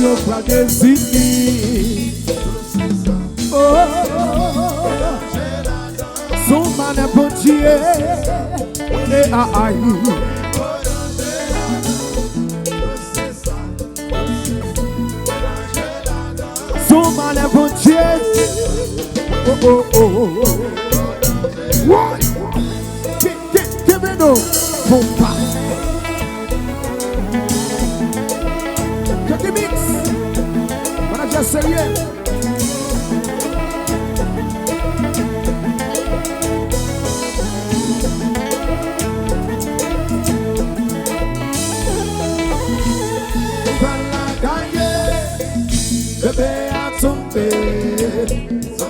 yo pas désigné. Oh, son mané bon Dieu, et aïe. Son mané bon Dieu, oh oh oh. What? Give me no, pompa. Check the mix. Manager sérieux. Bébé a tombé,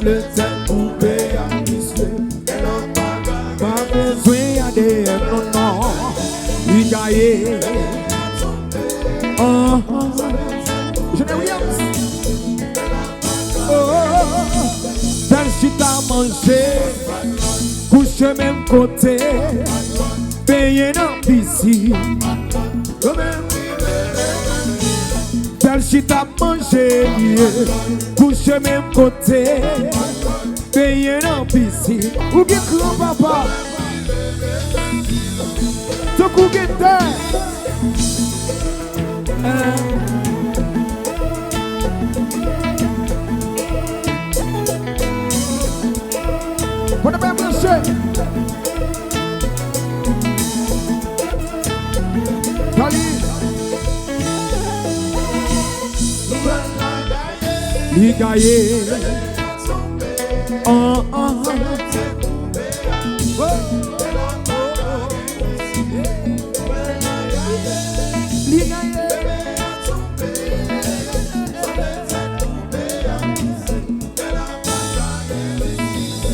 le tête coupé à muscler. Pas besoin de non, non, il gagne. Oh, je n'ai rien. Oh, tel chita mangé, couché même côté, payé dans piscine. Tel chita mangé, couché même côté, payé dans piscine. Ou bien grand papa, tu couches terre. What about the shit? Li gaye, oh oh, li gaye.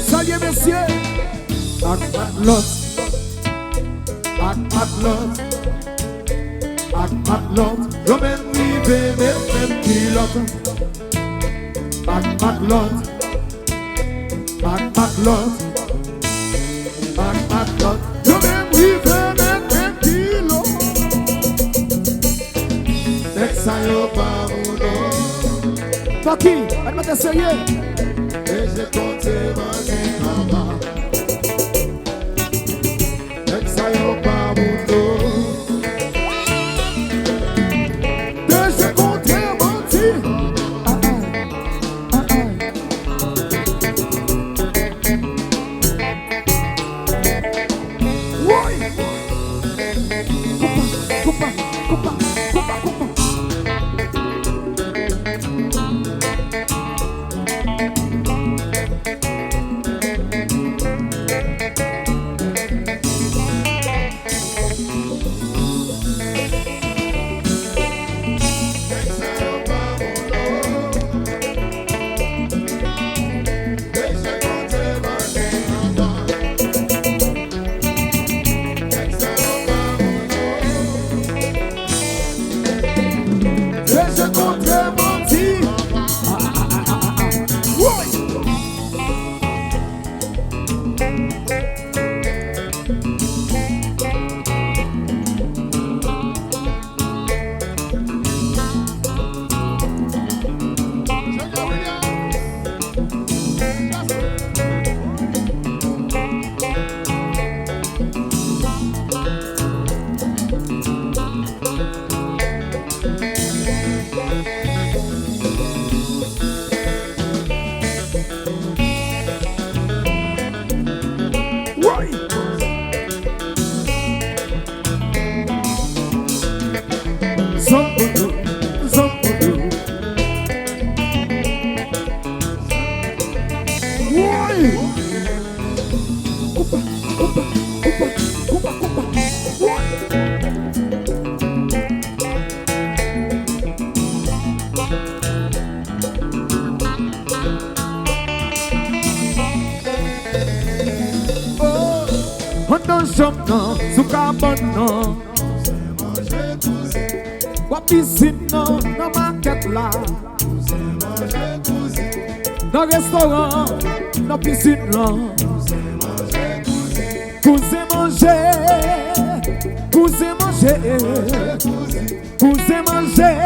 Salut messieurs, ak matlot, yo men rive men pilote. Ak matlot, yo men rive men pilote. Next time yo pa mouno. Toki, ak mate sérieux. Et je compte manger maman. Next time yo pa mouno. Champion, souka bonno. Wa piscine dans maquette là. Dans restaurant, dans piscine là. Cousin manger, cousin manger, cousin manger.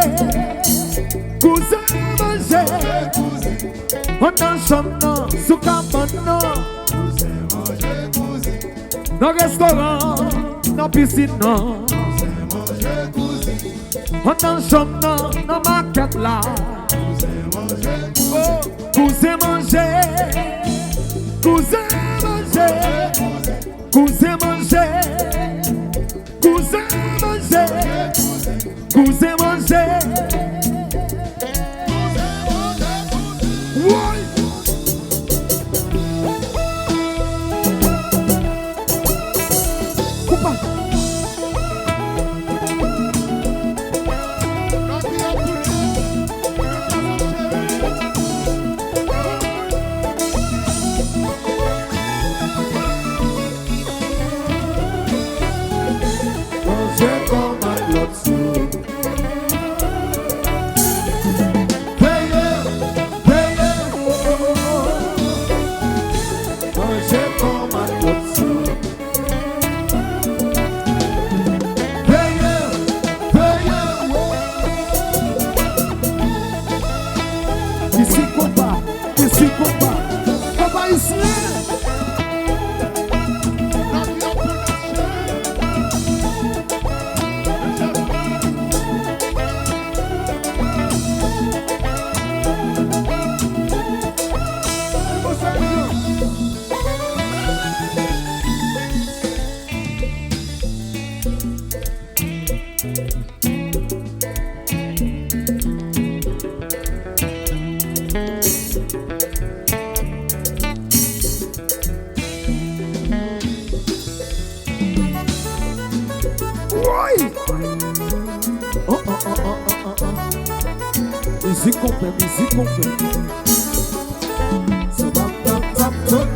manger. On a chambre, sous cabane. Dans restaurant, dans piscine. On a chambre, dans market là. Cousin manger. Cousin manger. Cousin manger. Cousin manger. Cousin manger. Musique complète, musique complète. Ça va, tap, tap, tap,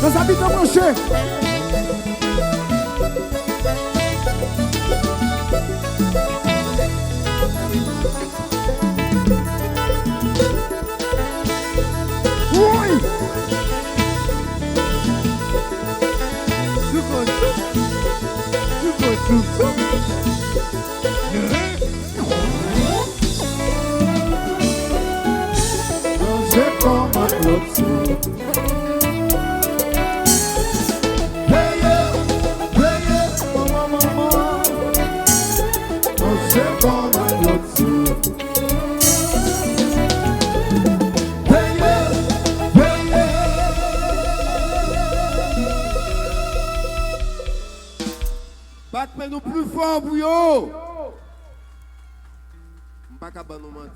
Meus habitants branchés. Oui. C'est comme un autre. Battre nous plus fort pour yo. Pas qu'à nous mentir.